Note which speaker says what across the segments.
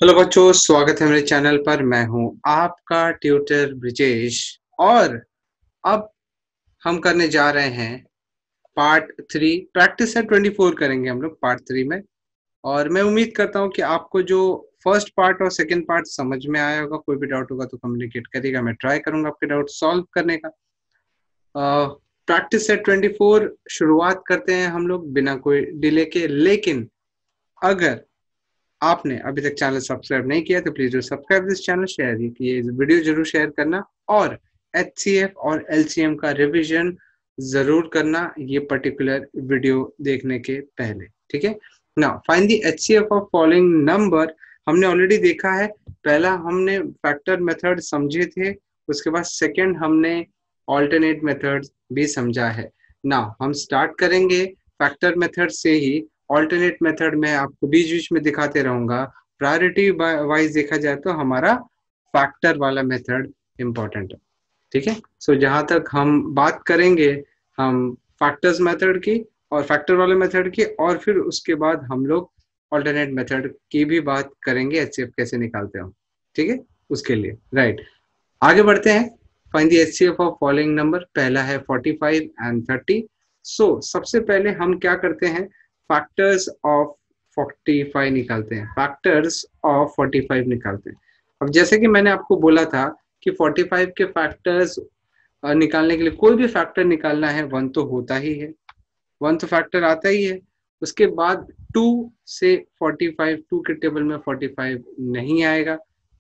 Speaker 1: Hello बच्चों, स्वागत है मेरे चैनल पर। मैं हूं आपका ट्यूटर ब्रिजेश। और अब हम करने जा रहे हैं पार्ट 3। प्रैक्टिस है 24 करेंगे हम लोग पार्ट 3 में। और मैं उम्मीद करता हूं कि आपको जो फर्स्ट पार्ट और सेकंड पार्ट समझ में आया होगा। कोई भी डाउट होगा तो कम्युनिकेट करिएगा, मैं ट्राई करूंगा आपके डाउट सॉल्व करने का। प्रैक्टिस है 24 शुरुआत करते हैं हम लोग बिना कोई डिले के। लेकिन अगर आपने अभी तक चैनल सब्सक्राइब नहीं किया तो please do subscribe this channel, share ये वीडियो जरूर शेयर करना। और एचसीएफ और एलसीएम का रिवीजन जरूर करना ये पर्टिकुलर वीडियो देखने के पहले, ठीक है ना। Find the HCF of following number हमने ऑलरेडी देखा है। पहला हमने फैक्टर मेथड समझे थे, उसके बाद सेकंड हमने ऑल्टरनेट मेथड भी समझा है ना। हम स्टार्ट करेंगे फैक्टर मेथड से ही। ऑल्टरनेट मेथड में आपको बीच बीच में दिखाते रहूंगा। प्रायोरिटी वाइज देखा जाए तो हमारा फैक्टर वाला मेथड इंपॉर्टेंट है, ठीक है। सो जहां तक हम बात करेंगे हम फैक्टर्स मेथड की और फैक्टर वाले मेथड की, और फिर उसके बाद हम लोग ऑल्टरनेट मेथड की भी बात करेंगे, एचसीएफ कैसे निकालते हो, ठीक है। उसके लिए राइट, आगे बढ़ते हैं। Find the HCF of following number. पहला है 45 एंड 30। सो सबसे पहले हम क्या करते हैं, फैक्टर्स ऑफ 45 निकालते हैं। फैक्टर्स ऑफ 45 निकालते हैं। अब जैसे कि मैंने आपको बोला था कि 45 के फैक्टर्स निकालने के लिए कोई भी फैक्टर निकालना है, वन तो होता ही है, वन तो फैक्टर आता ही है। उसके बाद टू से 45, टू के टेबल में 45 नहीं आएगा।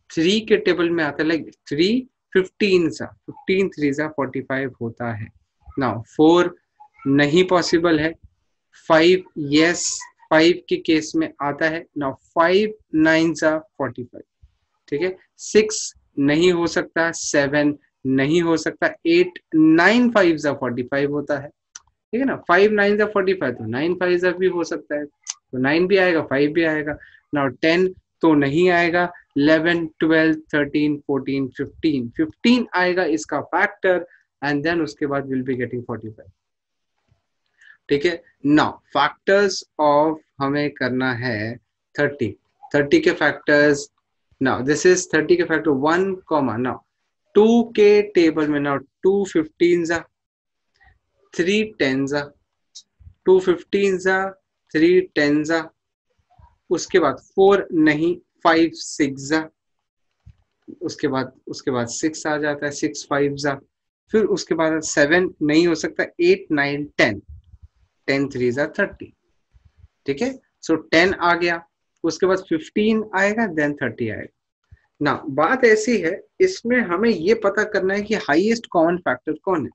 Speaker 1: थ्री के टेबल में आता है, लाइक थ्री 15 सा 15 थ्री सा 45 होता है। नाउ फोर नहीं पॉसिबल है। फाइव यस, फाइव के केस में आता है। नाउ फाइव नाइन सा 45, ठीक है। सिक्स नहीं हो सकता, सेवन नहीं हो सकता, एट नाइन फाइव सा 45 होता है, ठीक है ना। फाइव नाइन सा 45, तो नाइन फाइव सा भी हो सकता है, तो नाइन भी आएगा, फाइव भी आएगा। नाउ टेन तो नहीं आएगा। 11 12 13 14 15 15 आएगा इसका फैक्टर, एंड देन उसके बाद विल बी गेटिंग 45, ठीक है। नाउ फैक्टर्स ऑफ हमें करना है 30। 30 के फैक्टर्स, नाउ दिस इज 30 के फैक्टर 1 कॉमा। नाउ टू के टेबल में, नाउ टू 15 जा, थ्री 10 जा, टू 15 जा, थ्री 10 जा। उसके बाद फोर नहीं, फाइव सिक्स जा। उसके बाद सिक्स आ जाता है, सिक्स फाइव जा। फिर उसके बाद सेवन नहीं हो सकता, eight nine ten, ten three जा 30, ठीक है। सो 10 आ गया, उसके बाद 15 आएगा, देन 30 आएगा ना। बात ऐसी है, इसमें हमें ये पता करना है कि हाईएस्ट कॉमन फैक्टर कौन है।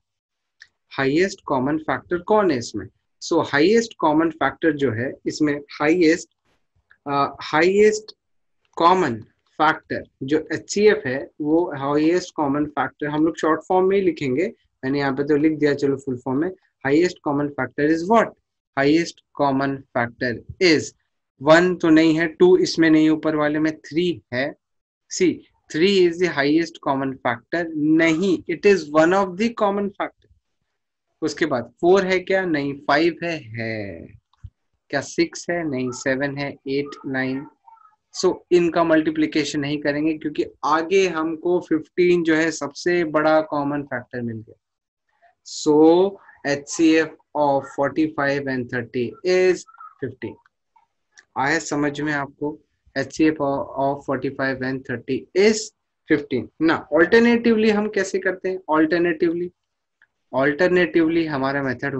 Speaker 1: हाईएस्ट कॉमन फैक्टर कौन है इसमें। सो हाईएस्ट कॉमन फैक्टर जो है इसमें, हाईएस्ट कॉमन फैक्टर जो एचसीएफ है वो हाईएस्ट कॉमन फैक्टर, हम लोग शॉर्ट फॉर्म में ही लिखेंगे। मैंने यहाँ पे तो लिख दिया, चलो फुल फॉर्म में। Highest common factor is what, highest common factor is, one तो नहीं है, टू इसमें नहीं, ऊपर वाले में थ्री है। C, three is the highest common factor, नहीं, it is one of the common factor. उसके बाद फोर है क्या, नहीं। फाइव है क्या, सिक्स है, नहीं। सेवन है, एट नाइन। सो इनका मल्टीप्लीकेशन नहीं करेंगे क्योंकि आगे हमको 15 जो है सबसे बड़ा कॉमन फैक्टर मिल गया। सो HCF ऑफ 45 एंड 30 इज 15। आया समझ में आपको, HCF ऑफ 45 एंड 30 इज 15 ना। ऑल्टरनेटिवली हम कैसे करते हैं, ऑल्टरनेटिवली हमारा मेथड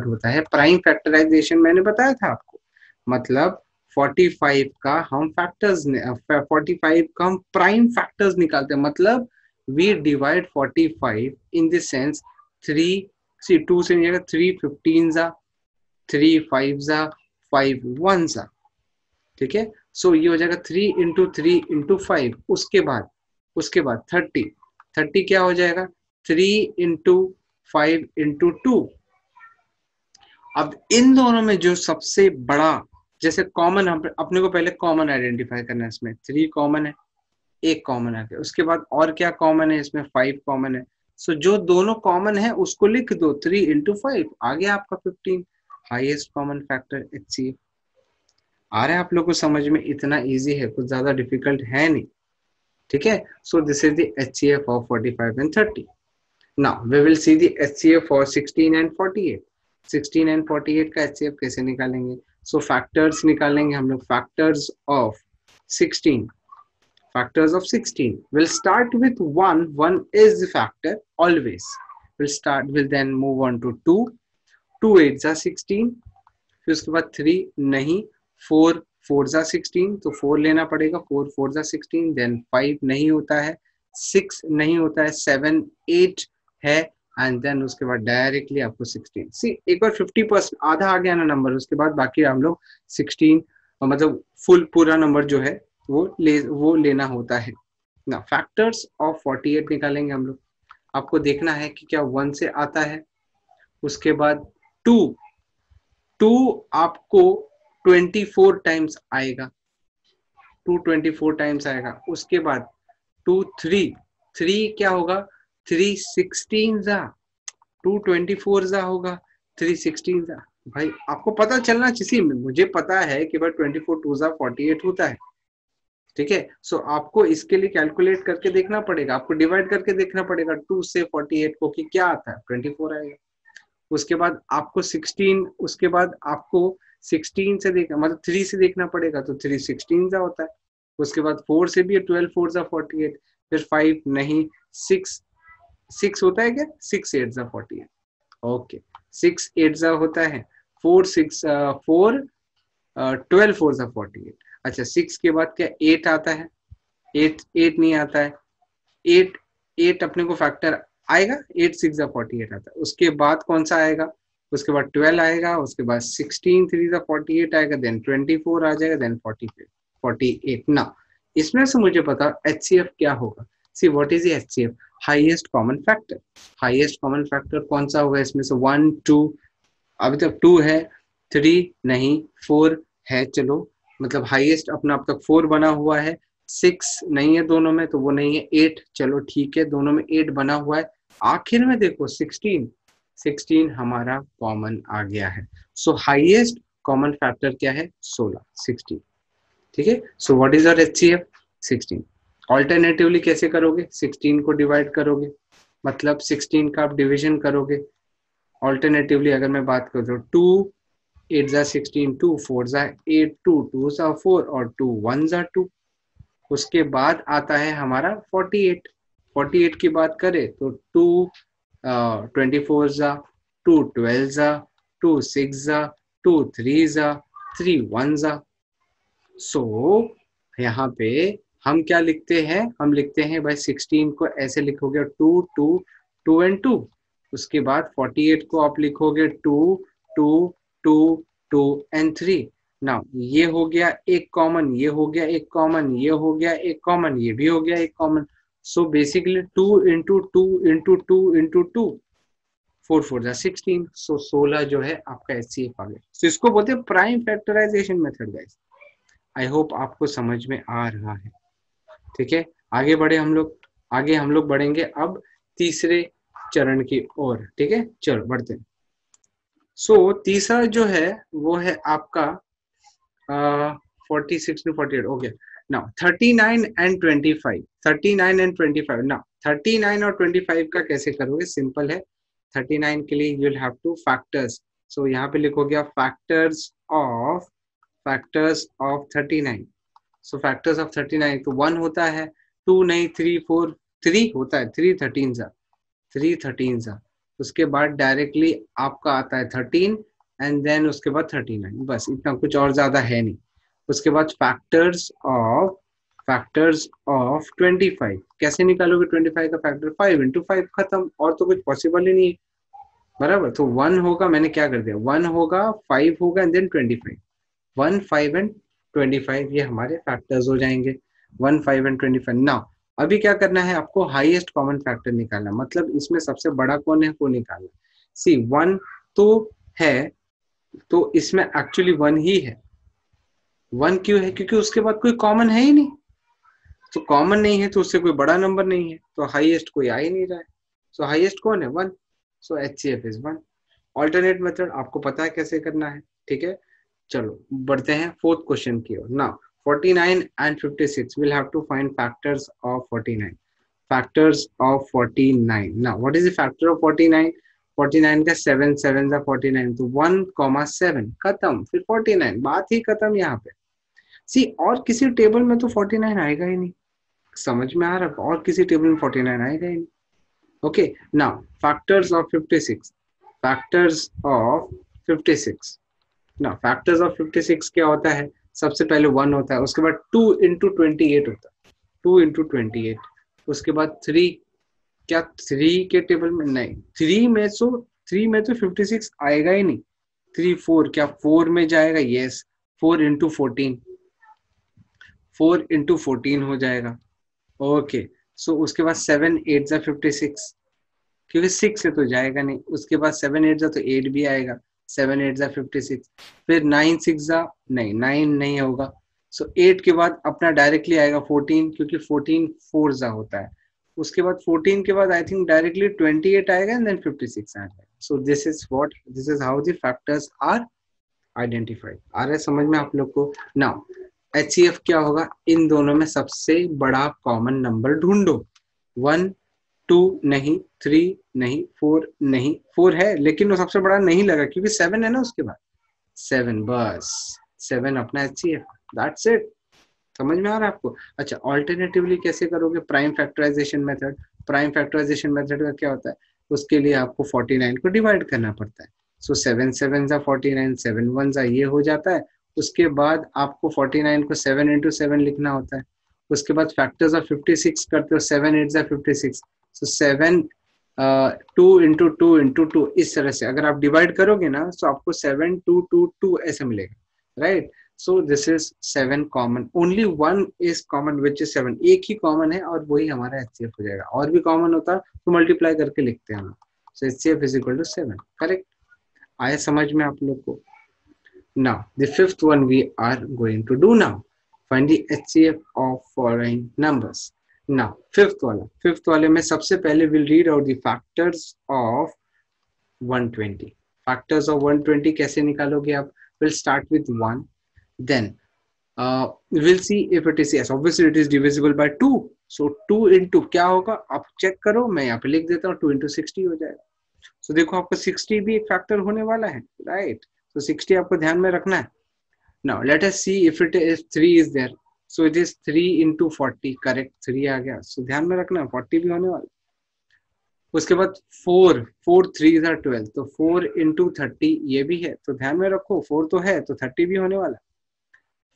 Speaker 1: होता है प्राइम फैक्टराइजेशन। मैंने बताया था आपको, मतलब 45 का हम फैक्टर्स, 45 का हम प्राइम फैक्टर्स निकालते हैं। मतलब we divide 45 in the sense, three सी टू से नहीं, थ्री 15 जा, थ्री फाइव जा, फाइव वन जा, ठीक है। सो ये हो जाएगा three into three into five. उसके बाद 30, 30 क्या हो जाएगा, three into five into two. अब इन दोनों में जो सबसे बड़ा, जैसे कॉमन, हम अपने को पहले कॉमन आइडेंटिफाई करना है। इसमें थ्री कॉमन है, एक कॉमन आ गया। उसके बाद और क्या कॉमन है, इसमें फाइव कॉमन है। सो जो दोनों कॉमन है उसको लिख दो, थ्री इंटू फाइव आ गया आपका 15, हाईएस्ट कॉमन फैक्टर HCF। आ रहा है आप लोग को समझ में? इतना इजी है, कुछ ज्यादा डिफिकल्ट है नहीं, ठीक है। So this is the HCF of 45 and 30. Now we will see the HCF for 16 and 48. 16 and 48 का HCF कैसे निकालेंगे? सो फैक्टर्स निकालेंगे हम लोग, factors of 16. Factors of 16. We'll start with 1. 1 is the factor always. We'll then move on to 2. 2 8 जा 16. फिर उसके बाद 3 नहीं, 4 4 जा 16, तो 4 लेना पड़ेगा, 4 4 जा 16. देन 5 नहीं होता है, 6 नहीं होता है, 7 8 है, एंड देन उसके बाद डायरेक्टली आपको 16. सी एक बार 50% आधा आ गया ना नंबर, उसके बाद बाकी हम लोग 16 मतलब फुल पूरा नंबर जो है वो लेना होता है ना. फैक्टर्स ऑफ 48 निकालेंगे हम लोग. आपको देखना है कि क्या 1 से आता है, उसके बाद 2 आपको 24 टाइम्स आएगा, 2 24 टाइम्स आएगा. उसके बाद 2 3 क्या होगा, 3 16 जा, 2 24 जा होगा, 3 16 जा. भाई आपको पता चलना चाहिए, मुझे पता है कि भाई 24 2 जा 48 होता है, ठीक है. सो आपको इसके लिए कैलकुलेट करके देखना पड़ेगा, आपको डिवाइड करके देखना पड़ेगा 2 से 48 को कि क्या आता है, 24 आएगा. उसके बाद आपको 16, उसके बाद आपको 16 से देखना, मतलब 3 से देखना पड़ेगा, तो 3 16 जा होता है. उसके बाद 4 से भी 12 4 जा 48, फिर 5 नहीं, 6 होता है क्या, 6 8 जा 48. ओके, 6 8 जा होता है, 4 12 4 जा 48. अच्छा 6 के बाद क्या 8 आता है, 8 नहीं आता है, 8 अपने को फैक्टर आएगा, 8 6 जा 48 आता है. उसके बाद कौन सा आएगा, उसके बाद 12 आएगा, उसके बाद 16 3 जा 48 आएगा, देन 24 आ जाएगा, देन 48 ना. इसमें से मुझे पता HCF क्या होगा. See what is HCF, highest common factor. Highest common factor कौन सा होगा इसमें से, 1 2, अभी तक 2 है, 3 नहीं, 4 है, चलो मतलब हाईएस्ट अपना अब तक 4 बना हुआ है, 6 नहीं है दोनों में, तो वो नहीं है, 8 चलो ठीक है, दोनों में 8 बना हुआ है. आखिर में देखो 16 हमारा कॉमन आ गया है. सो हाईएस्ट कॉमन फैक्टर क्या है, 16. ठीक है. So what is our HCF, 16. Alternatively कैसे करोगे, 16 को डिवाइड करोगे, मतलब 16 का आप डिविजन करोगे. ऑल्टरनेटिवली अगर मैं बात करूँ तो 2 8 जा 16, 2 4 जा 8, 2 2 जा 4 और 2 1 जा 2. उसके बाद आता है हमारा 48 की बात करें तो 2 24 जा, 2 12 जा, 2 6 जा, 2 3 जा, 3 1 जा. सो यहाँ पे हम क्या लिखते हैं, हम लिखते हैं भाई 16 को ऐसे लिखोगे 2 2 2 एंड 2. उसके बाद 48 को आप लिखोगे 2 2 2 2 एंड 3. नाउ ये हो गया एक कॉमन, ये हो गया एक कॉमन, ये हो गया एक कॉमन, ये भी हो गया एक common. So basically 2 into 2 into 2 into 2, 4 4 जा 16. सो 16 जो है आपका HCF आ गया. सो इसको बोलते हैं prime factorization method guys. I hope आपको समझ में आ रहा है, ठीक है. आगे बढ़े हम लोग, आगे हम लोग बढ़ेंगे अब तीसरे चरण की ओर, ठीक है. चलो बढ़ते हैं. सो तीसरा जो है वो है आपका 46 to 48 हो गया. Now 39 and 25, 39 and 25. नाउ 39 और 25 का कैसे करोगे, सिंपल है. 39 के लिए you will have two factors. So यहाँ पे लिखोगे factors of 39. So factors of 39 तो 1 होता है, 2 नहीं, 3 4, 3 होता है, 3 13 जा, 3 13 जा. उसके बाद डायरेक्टली आपका आता है 13 एंड देन उसके बाद 39, बस इतना, कुछ और ज्यादा है नहीं. उसके बाद फैक्टर्स ऑफ 25 कैसे निकालोगे, 25 का फैक्टर 5 इंटू 5 खत्म, और तो कुछ पॉसिबल ही नहीं है, बराबर. तो 1 होगा, मैंने क्या कर दिया, 1 होगा, 5 होगा एंड देन 25. 1 5 एंड 25 ये हमारे फैक्टर्स हो जाएंगे, 1 5 एंड 25. नाउ अभी क्या करना है आपको, हाईएस्ट कॉमन फैक्टर निकालना, मतलब इसमें सबसे बड़ा कौन है वो निकालना. सी 1 तो है, तो इसमें एक्चुअली 1 ही है. 1 क्यों है, क्योंकि उसके बाद कोई कॉमन है ही नहीं. तो कॉमन नहीं है तो उससे कोई बड़ा नंबर नहीं है, तो हाईएस्ट कोई आ ही नहीं रहा है. सो हाईएस्ट कौन है, 1. सो HCF इज 1. ऑल्टरनेट मेथड आपको पता है कैसे करना है, ठीक है. चलो बढ़ते हैं फोर्थ क्वेश्चन की ओर। Now 49 and 56 will have to find factors of 49. Factors of 49. Now what is the factor of 49? 49 का 7 7 का 49 तो 1,7 खत्म, फिर 49 बात ही खत्म यहाँ पे। सी और किसी टेबल में तो 49 आएगा ही नहीं, समझ में आ रहा है? और किसी टेबल में 49 आएगा ही नहीं। Okay, now factors of 56। Factors of 56। ना फैक्टर्स ऑफ 56 क्या होता है? सबसे पहले 1 होता है, उसके बाद 2 इंटू 28 होता है, 2 इंटू 28। उसके बाद 3, क्या 3 के टेबल में नहीं, 3 में तो 56 आएगा ही नहीं। 3 4, क्या 4 में जाएगा? यस, 4 इंटू 14, 4 इंटू 14 हो जाएगा। ओके, सो उसके बाद 7 8 जा 56, क्योंकि 6 से तो जाएगा नहीं। उसके बाद 7 8 जा तो 8 भी आएगा, 7 8 जा 56। फिर 9 6 जा, नहीं 9 नहीं होगा। सो 8 के बाद अपना डायरेक्टली आएगा 14, क्योंकि 14 4 जा होता है। उसके बाद 14 के बाद आई थिंक डायरेक्टली 28 आएगा एंड देन 56 आ जाएगा। So this is how the factors are identified. आ रहा है समझ में आप लोग को? नाउ HCF क्या होगा? इन दोनों में सबसे बड़ा कॉमन नंबर ढूंढो। 1 2 नहीं, 3 नहीं, 4 नहीं, 4 है लेकिन वो सबसे बड़ा नहीं लगा क्योंकि 7 है ना उसके बाद। 7, बस 7 अपना HCF, दैट्स इट। समझ में आ रहा है आपको? अच्छा, ऑल्टरनेटिवली कैसे करोगे? Prime factorization method. Prime factorization method का क्या होता है? उसके लिए आपको 49 को डिवाइड करना पड़ता है। सो 7 7 जा 49, 7 1 जा ये हो जाता है। उसके बाद आपको 49 को 7 इंटू 7 लिखना होता है। उसके बाद फैक्टर्स ऑफ 56 करते हो, 7 8 जा 56, सो 7 2 इंटू 2 इंटू 2, इस तरह से अगर आप डिवाइड करोगे ना तो आपको 7 2 2 2 ऐसे मिलेगा, right? So this is 7 common. Only one is common, which is 7. एक ही कॉमन है और वही हमारा HCF हो जाएगा। और भी कॉमन होता तो मल्टीप्लाई करके लिखते हैं हम। So HCF is equal to 7. Correct? आया समझ में आप लोग को? Now the fifth one we are going to do now. Find the HCF of following numbers. Now fifth वाले में सबसे पहले we'll read out the factors of 120. Factors of 120 कैसे निकालोगे आप? We'll start with 1. Then we'll see if it is, yes, obviously it is divisible by 2. So 2 into क्या होगा? आप चेक करो, मैं यहाँ पे लिख देता हूँ, 2 into 60 हो जाएगा। So देखो आपको 60 भी एक फैक्टर होने वाला है, राइट? So 60 आपको ध्यान में रखना है। Now let us see if it is 3 is there. So it is 3 into 40, correct, 3 आ गया। So ध्यान में रखना, 40 भी होने वाला। उसके बाद 4 3 are 12, तो 4 into 30 ये भी है, तो ध्यान में रखो 4 तो है तो 30 भी होने वाला।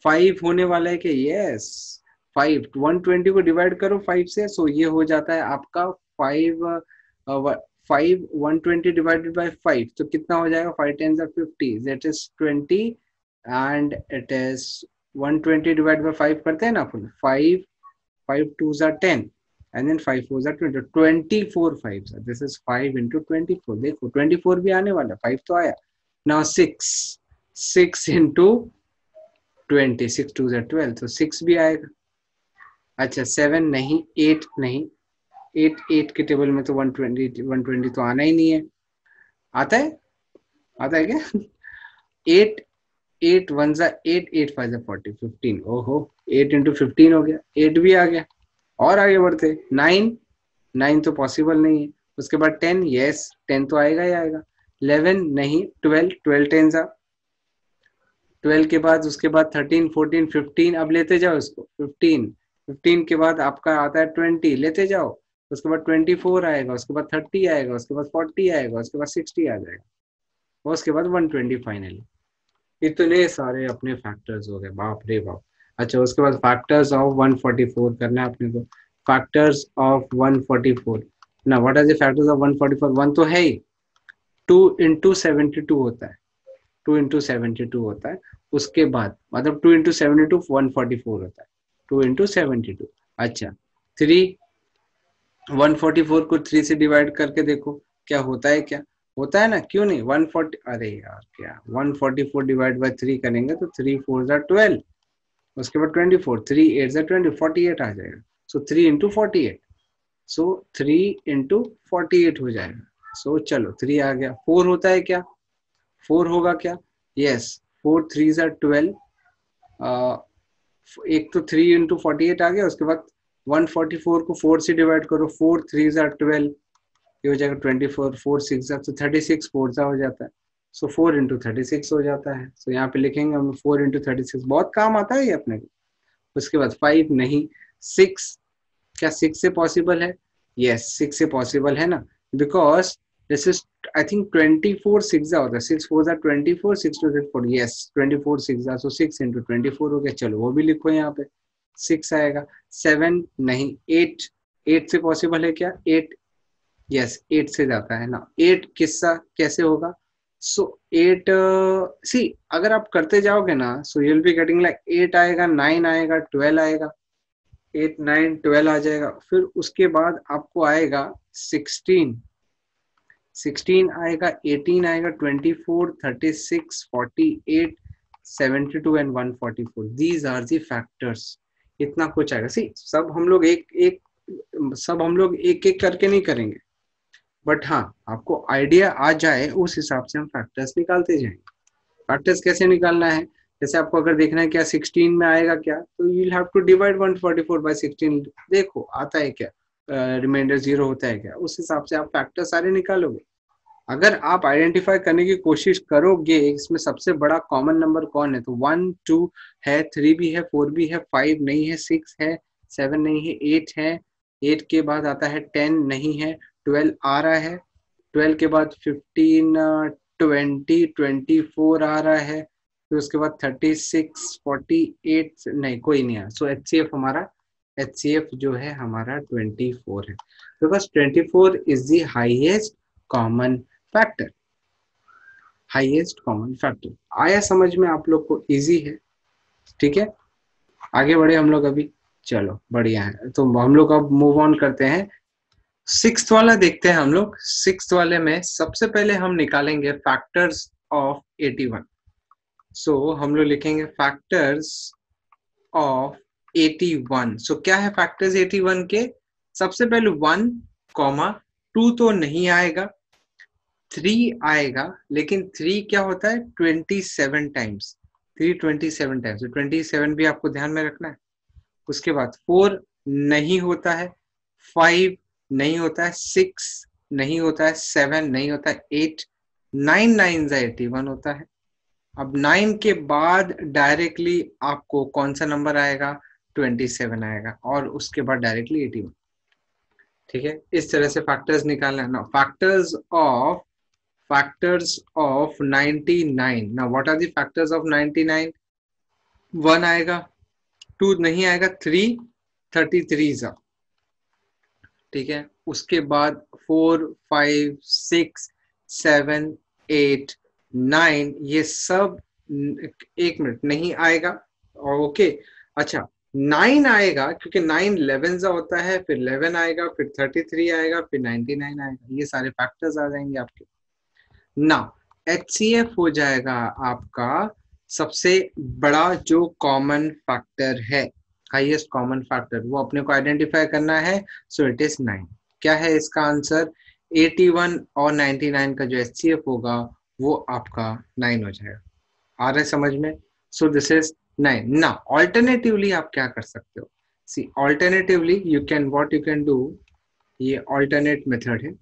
Speaker 1: 5 होने वाला है कि? यस, 5 120 को डिवाइड करो 5 से, सो ये हो जाता है आपका 5 120 डिवाइडेड बाय 5, तो कितना हो जाएगा? 5 10 50, that is 20, and it is 120 divide by 5 करते हैं ना अपन, 5 5 2 10 and then 5 4 20, 24 5, this is 5 into 24। देखो 24 भी आने वाला, 5 तो आया। नाउ 6 into 20, 6 2 12, तो 6 भी आएगा। अच्छा 7 नहीं, 8 नहीं, 8 के टेबल में तो 120 तो आना ही नहीं है। आता है क्या? 8 8 1 जा 8, 8 5 जा 40, 15, ओहो 8 into 15 हो गया, 8 भी आ गया। और आगे बढ़ते, 9 तो पॉसिबल नहीं है। उसके बाद 10, यस 10 तो आएगा ही आएगा। 11 नहीं, 12 10 जा 12 के बाद, उसके बाद 13 14 15, अब लेते जाओ इसको, 15 के बाद आपका आता है 20, लेते जाओ। उसके बाद 24 आएगा, उसके बाद 30 आएगा, उसके बाद 40 आएगा, उसके बाद 60 आ जाएगा, और उसके बाद 120 फाइनली। इतने सारे अपने फैक्टर्स हो गए, बाप रे बाप। अच्छा उसके बाद फैक्टर्स ऑफ 144 करना है अपने को। फैक्टर्स ऑफ 144, ना what are the factors of 144? 1 तो है ही, 2 into 72 होता है, 2 into 72 होता है। उसके बाद मतलब 2 into 72 144 होता है, 2 into 72। अच्छा 3 144 को 3 से डिवाइड करके देखो क्या होता है, क्या होता है ना, क्यों नहीं? 140, अरे यार क्या 144 डिवाइड बाय 3 करेंगे तो 3 4 जा 12, उसके बाद 24, 3 8 जा 20, 48 आ जाएगा। सो 3 into 48, सो 3 into 48 हो जाएगा। सो चलो 3 आ गया। 4 होता है क्या? 4 होगा क्या? यस, 4 3 12, एक तो 3 इंटू 48 आ गया, उसके बाद 144 को 4 से डिवाइड करो, 4 3 12, ये हो जाएगा 24, 4 6 तो 36 4 हो जाता है, सो 4 इंटू 36 हो जाता है। सो यहाँ पे लिखेंगे हम 4 इंटू 36, बहुत काम आता है ये अपने को। उसके बाद 5 नहीं, 6, क्या 6 से पॉसिबल है? यस 6 से पॉसिबल है ना, because this is I think 24 6 होता है, 6 4 24, 6 2 4, यस 24 6 सो 6 इंटू 24 हो गया। चलो वो भी लिखो यहाँ पे, 6 आएगा। 7 नहीं, 8, 8 से पॉसिबल है क्या? 8, यस 8 से जाता है ना। 8 किस्सा कैसे होगा? सो 8 सी अगर आप करते जाओगे ना, so you will be getting like 8 आएगा, 9 आएगा, 12 आएगा, 8 9 12 आ जाएगा। फिर उसके बाद आपको आएगा 16, 16 आएगा, 18 आएगा, 24 36 48 72 and 144। These are the factors. इतना कुछ आएगा। सी सब हम लोग एक एक करके नहीं करेंगे, बट हाँ आपको आइडिया आ जाए उस हिसाब से हम फैक्टर्स निकालते जाएंगे। फैक्टर्स कैसे निकालना है? जैसे आपको अगर देखना है क्या 16 में आएगा क्या, तो you will have to divide 144 by 16। देखो आता है क्या, रिमाइंडर 0 होता है क्या, उस हिसाब से आप फैक्टर सारे निकालोगे। अगर आप आइडेंटिफाई करने की कोशिश करोगे इसमें सबसे बड़ा कॉमन नंबर कौन है, तो 1 2 है, 3 भी है, 4 भी है, 5 नहीं है, 6 है, 7 नहीं है, 8 है, 8 के बाद आता है 10 नहीं है, 12 आ रहा है, 12 के बाद 15 20 24 आ रहा है, फिर उसके बाद 36 48 नहीं, कोई नहीं है। सो HCF हमारा, HCF जो है हमारा 24 है, because 24 is the highest common factor. Highest common factor आया समझ में आप लोग को? इजी है, ठीक है। आगे बढ़े हम लोग अभी, चलो बढ़िया है। तो हम लोग अब मूव ऑन करते हैं, सिक्स्थ वाला देखते हैं हम लोग। सिक्स्थ वाले में सबसे पहले हम निकालेंगे फैक्टर्स ऑफ 81। सो हम लोग लिखेंगे फैक्टर्स ऑफ 81। सो क्या है फैक्टर्स 81 के? सबसे पहले 1 2 तो नहीं आएगा, 3 आएगा, लेकिन 3 क्या होता है 27 टाइम्स, 3 27 टाइम्स, 27 भी आपको ध्यान में रखना है। उसके बाद 4 नहीं होता है, 5 नहीं होता है, 6 नहीं होता है, 7 नहीं होता है, 8 9 9 81 होता है। अब 9 के बाद डायरेक्टली आपको कौन सा नंबर आएगा? 27 आएगा, और उसके बाद डायरेक्टली 81। ठीक है, इस तरह से फैक्टर्स निकालना है ना। factors of 99। now what are the factors of 99? 1 आएगा, 2 नहीं आएगा, 3 33 जा, ठीक है। उसके बाद 4 5 6 7 8 9 ये सब, एक मिनट, नहीं आएगा। ओके अच्छा, 9 आएगा क्योंकि 9 11 जा होता है, फिर 11 आएगा, फिर 33 आएगा, फिर 99 आएगा, ये सारे फैक्टर्स आ जाएंगे आपके। ना HCF हो जाएगा आपका सबसे बड़ा जो कॉमन फैक्टर है, हाईएस्ट कॉमन फैक्टर, वो अपने को आइडेंटिफाई करना है। So it is 9। क्या है इसका आंसर? 81 और 99 का जो HCF होगा वो आपका 9 हो जाएगा। आ रहा है समझ में? So this is 9। ना ऑल्टरनेटिवली आप क्या कर सकते हो? See alternatively you can, what you can do, ये ऑल्टरनेट मेथड है।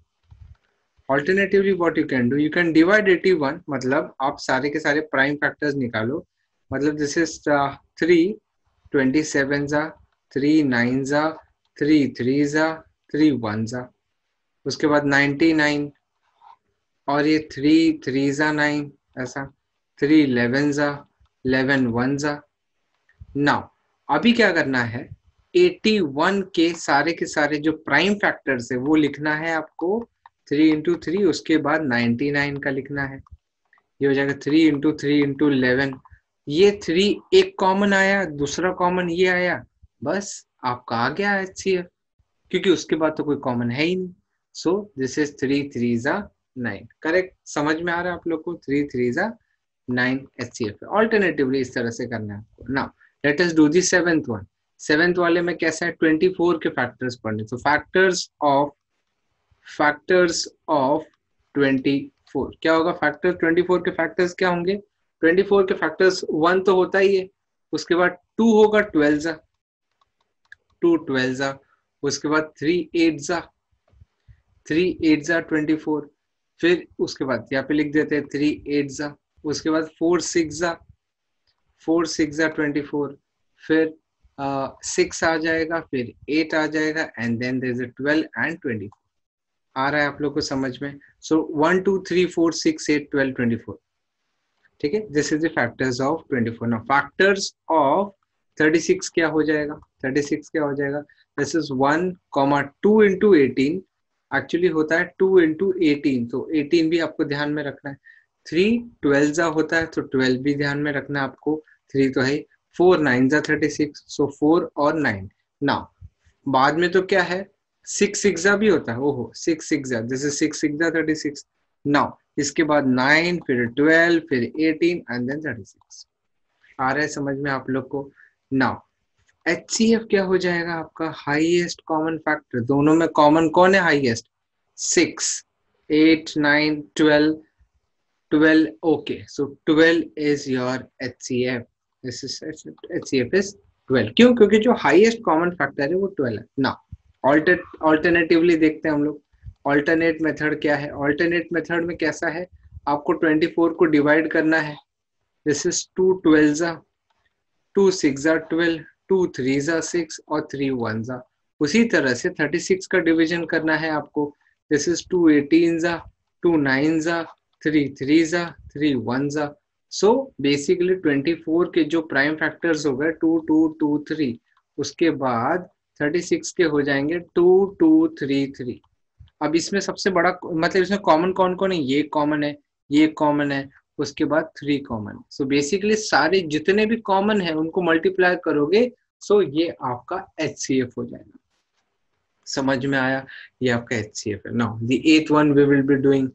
Speaker 1: Alternatively what you can do, you can divide 81, मतलब आप सारे के सारे प्राइम फैक्टर्स निकालो। मतलब दिस इज 3 27 जा, 3 9 जा, 3 3 जा, 3 1 जा, उसके बाद 99, और ये 3 3 जा 9, ऐसा 3 11 जा, 11 1 जा। नाउ अभी क्या करना है, 81 के सारे जो प्राइम फैक्टर्स है वो लिखना है आपको 3 इंटू 3, उसके बाद 99 का लिखना है। ये हो जाएगा 3 इंटू 3 इंटू 11। ये 3 एक कॉमन आया, दूसरा कॉमन ये आया, बस आपका आ गया HCF, क्योंकि उसके बाद तो कोई कॉमन है ही नहीं। सो दिस इज 3 3 जा 9। करेक्ट, समझ में आ रहा है आप लोग को? 3 3 जा 9 HCF। ऑल्टरनेटिवली इस तरह से करना है आपको। Now let us do the seventh one. Seventh वाले में कैसा है, 24 के फैक्टर्स पढ़ने। तो फैक्टर्स ऑफ 24 क्या होगा? फैक्टर 24 के फैक्टर्स क्या होंगे? 24 के फैक्टर्स 1 तो होता ही है, उसके बाद 2 होगा 12 जा, 2 12 जा, उसके बाद 3 8 जा, 3 8 जा 24, फिर उसके बाद यहाँ पे लिख देते हैं 3 8 जा, उसके बाद 4 6 जा, 4 6 जा 24, फिर 6 आ जाएगा, फिर 8 आ जाएगा, and then there is 12 and 24। आ रहा है आप लोग को समझ में? सो 1 2 3 4 6 8 12 24, ठीक है। This is the factors of 24। Now factors of 36 क्या हो जाएगा? 36 क्या हो जाएगा? दिस इज 1 2 इंटू 18, एक्चुअली होता है 2 इंटू 18, तो 18 भी आपको ध्यान में रखना है। 3 12 जा होता है, तो 12 भी ध्यान में रखना है आपको, 3 तो है, 4 9 जा 36, सो 4 और 9। नाउ बाद में तो क्या है, 6 6 जा भी होता है, ओहो 6 6 जा, दिस इज 6 6 जा 36। नाउ इसके बाद 9, फिर 12, फिर 18 एंड देन 36। आ रहा है समझ में आप लोग को? नाउ HCF क्या हो जाएगा आपका? हाईएस्ट कॉमन फैक्टर, दोनों में कॉमन कौन है highest? 6 8 9 12, 12, okay, so 12 is your HCF। This is HCF is 12, क्यों? क्योंकि जो हाईएस्ट कॉमन फैक्टर है वो 12 है। नाउ ऑल्टरनेटिवली देखते हैं हम लोग, ऑल्टरनेट मेथड क्या है? ऑल्टरनेट मेथड में कैसा है, आपको 24 को डिवाइड करना है। दिस इज 2 12 जा, 2 6 जा 12, 2 3 जा 6 और 3 1 जा। उसी तरह से 36 का डिवीजन करना है आपको। दिस इज 2 18 जा, 2 9 जा, 3 3 जा, 3 1 जा। सो बेसिकली 24 के जो प्राइम फैक्टर्स हो गए 2 2 2 3, उसके बाद 36 के हो जाएंगे 2 2 3 3। अब इसमें सबसे बड़ा मतलब इसमें कॉमन कौन कौन है? ये कॉमन है, ये कॉमन है, उसके बाद 3 कॉमन। सो बेसिकली सारे जितने भी कॉमन है उनको मल्टीप्लाई करोगे, सो ये आपका HCF हो जाएगा। समझ में आया? ये आपका HCF है। Now the 8th one we will be doing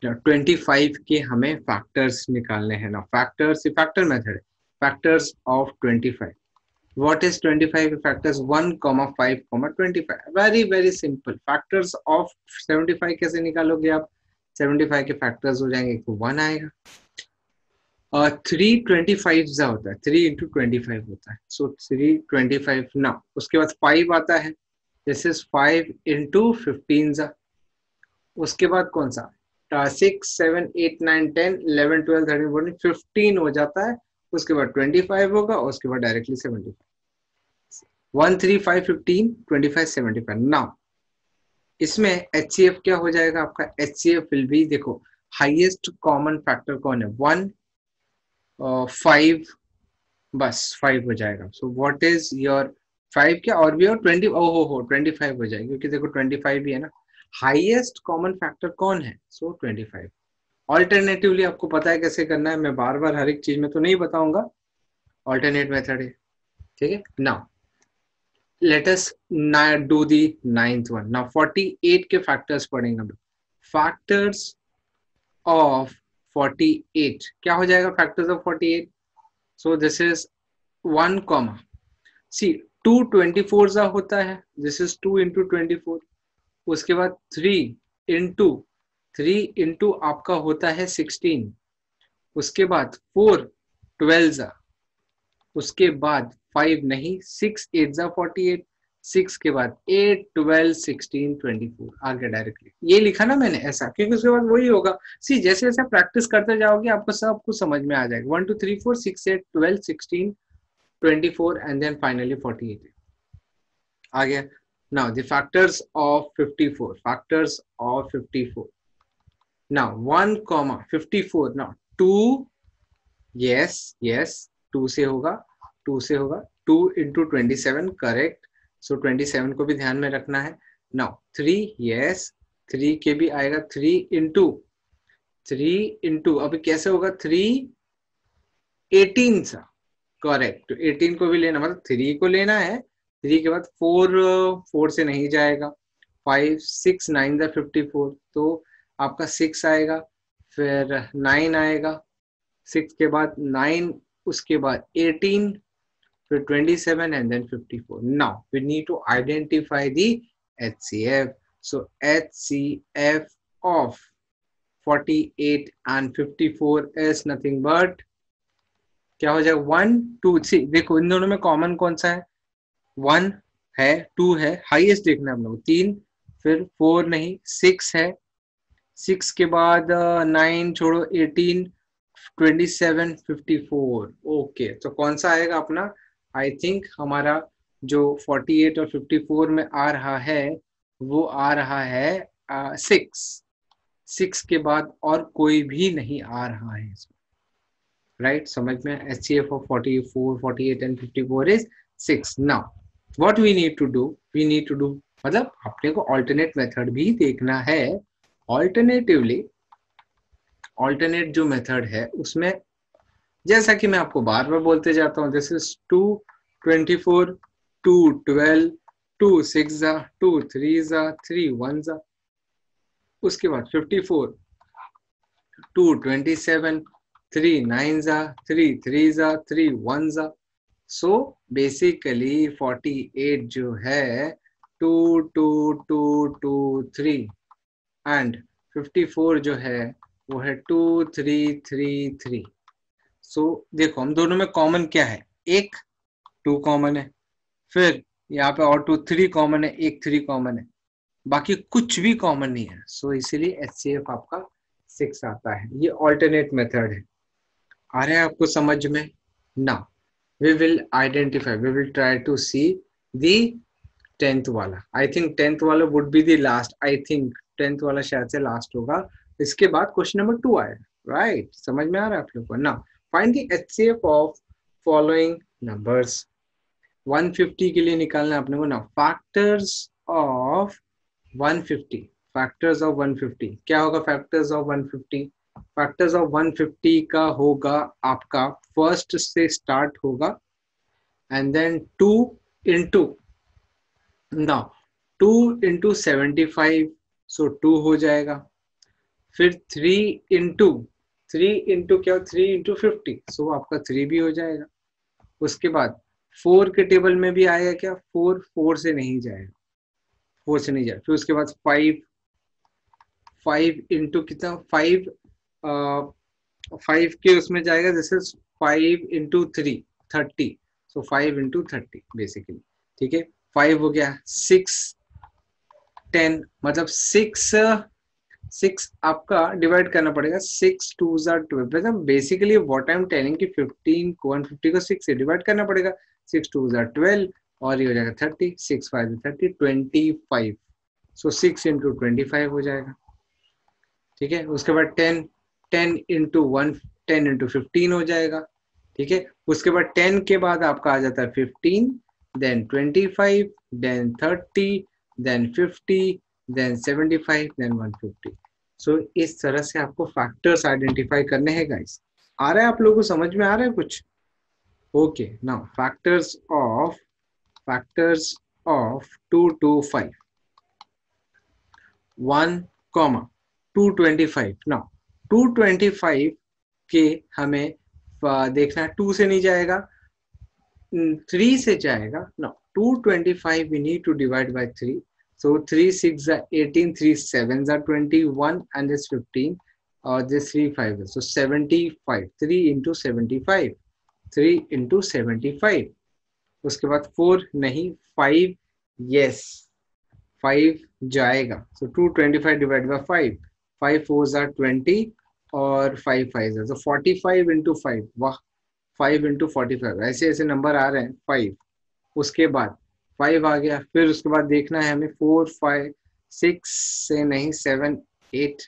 Speaker 1: 25 के हमें फैक्टर्स निकालने हैं। Now factors, factor method, factors of 25। What is 25 factors? 1, 5, 25. Very simple. Factors of 75 कैसे निकालोगे आप? 75 के फैक्टर्स हो जाएंगे, तो 1 आएगा। 3 25 जा होता है, 3 इंटू 25 होता है, सो 3 25 ना। उसके बाद 5 आता है, दिस इज 5 इंटू 15 जा। उसके बाद कौन सा? 6 7 8 9 10 11 12 13 14 15 हो जाता है। उसके बाद 25 होगा, उसके बाद डायरेक्टली 75। 1 3 5 15 25 75। नाउ इसमें HCF क्या हो जाएगा आपका? HCF विल बी, देखो हाईएस्ट कॉमन फैक्टर कौन है? 1 5, बस 5 हो जाएगा। सो व्हाट इज योर 5 क्या और भी? और 20, ओहो हो 25 हो जाएगा, क्योंकि देखो 25 भी है ना। हाईएस्ट कॉमन फैक्टर कौन है? सो 25। ऑल्टरनेटिवली आपको पता है कैसे करना है, मैं बार बार हर एक चीज में तो नहीं बताऊंगा, ऑल्टरनेट मेथड है, ठीक है। Now let us now do the 9th one. Now 48 के फैक्टर्स पढ़ेंगे हम लोग। फैक्टर्स ऑफ 48 क्या हो जाएगा? Factors of 48, so this is 1 comma, see 2 24 जा होता है, दिस इज 2 इंटू 24। उसके बाद 3 इंटू आपका होता है 16। उसके बाद 4 12 जा, उसके बाद 5 नहीं, 6 8 जा 48, 6 के बाद 8 12 16 24 आ गया डायरेक्टली। ये लिखा ना मैंने ऐसा, क्योंकि उसके बाद वही होगा। सी जैसे जैसे प्रैक्टिस करते जाओगे आपको सब कुछ समझ में आ जाएगा। 1 2 3 4 6 8 12 16 24 एंड देन फाइनली 48 आ गया। Now the factors of 54, factors of 54। Now 1 comma 54, now 2, yes yes 2 से होगा, 2 से होगा, 2 इंटू 27, करेक्ट। सो 27 को भी ध्यान में रखना है। नाउ 3, यस 3 के भी आएगा, 3 इंटू अभी कैसे होगा? 3 18 सा, करेक्ट। तो 18 को भी लेना, मतलब 3 को लेना है, 3 के बाद 4 से नहीं जाएगा, 5 6 9 दा 54, तो आपका 6 आएगा, फिर 9 आएगा, 6 के बाद 9, उसके बाद 18, फिर 27 and then 54. Now we need to identify the HCF. So HCF of 48 and 54 is nothing but क्या हो जाएगा 1 2 3। देखो इन दोनों में कॉमन कौन सा है, 1 है, 2 है, हाईएस्ट देखना है हम लोग 3, फिर 4 नहीं 6 है, 6 के बाद 9 छोड़ो 18 27 54। ओके तो कौन सा आएगा अपना, आई थिंक हमारा जो 48 और 54 में आ रहा है वो आ रहा है 6 के बाद और कोई भी नहीं आ रहा है इसमें, राइट समझ में। HCF of 44 48 and 54 is 6। now what we need to do, we need to do मतलब अपने को alternate method भी देखना है। alternatively alternate जो मेथड है उसमें जैसा कि मैं आपको बार बार बोलते जाता हूँ, दिस इज 2 24 2 12 2 6 2 3 3 1 उसके बाद 54 2 27 3 9 3 3 3 1 सो बेसिकली 48 जो है 2 2 2 2 3 एंड 54 जो है वो है 2 3 3 3। सो देखो हम दोनों में कॉमन क्या है, एक 2 कॉमन है, फिर यहाँ पे और 2 3 कॉमन है, एक 3 कॉमन है, बाकी कुछ भी कॉमन नहीं है। सो इसीलिए HCF आपका 6 आता है। ये ऑल्टरनेट मेथड है। आ रहा है आपको समझ में ना। We will identify, we will try to see the 10th वाला। आई थिंक 10th वाला would be the last, I think 10th वाला शायद से लास्ट होगा। इसके बाद क्वेश्चन नंबर 2 आएगा, राइट समझ में आ रहा है आप लोग को ना। Find the HCF of following numbers. 150 के लिए निकालना अपने को ना, फैक्टर्स ऑफ 150। फैक्टर्स ऑफ 150 क्या होगा, फैक्टर्स ऑफ 150, फैक्टर्स ऑफ 150 का होगा आपका फर्स्ट से स्टार्ट होगा एंड देन 2 इंटू ना 2 इंटू 75 सो 2 हो जाएगा, फिर 3 इंटू क्या 3 इंटू 50 सो आपका 3 भी हो जाएगा। उसके बाद 4 के टेबल में भी आएगा क्या, 4 से नहीं जाएगा, 4 से नहीं जाएगा। फिर उसके बाद 5 इंटू कितना 5 के उसमें जाएगा, this is 5 into 3 30 so 5 into 30 basically, ठीक है। 5 हो गया, 6 10 मतलब 6 आपका डिवाइड करना पड़ेगा, 6 2 12 मतलब basically what I am telling कि 15 को 150 को 6 से डिवाइड करना पड़ेगा, 6 2 12 और ये हो जाएगा 30, 6 5 30 25 सो 6 इंटू 25 हो जाएगा, ठीक है। उसके बाद 10 इंटू 1 10 इंटू 15 हो जाएगा, ठीक है। उसके बाद 10 के बाद आपका आ जाता है 15 then 25 then 30 then 50 then 75 then 150। So इस तरह से आपको फैक्टर्स आइडेंटिफाई करने हैं गाइस। आ रहा है आप लोगों को समझ में आ रहा है कुछ, okay. Now factors of 2 to 5 1 225। Now 225 के हमें देखना है, 2 से नहीं जाएगा 3 से जाएगा। Now 225 we need to divide by 3, so 3 6 are 18 3 7 are 21 and this 15 or this 3 5 so 75 3 into 75 3 into 75। उसके बाद 4 नहीं 5 yes 5 जाएगा, so 225 divided by 5 5 4s are 20 और 5 5s are so 45 into 5। वाह 5 into 45 ऐसे ऐसे नंबर आ रहे हैं 5। उसके बाद 5 आ गया, फिर उसके बाद देखना है हमें 4 5 6 से नहीं 7 8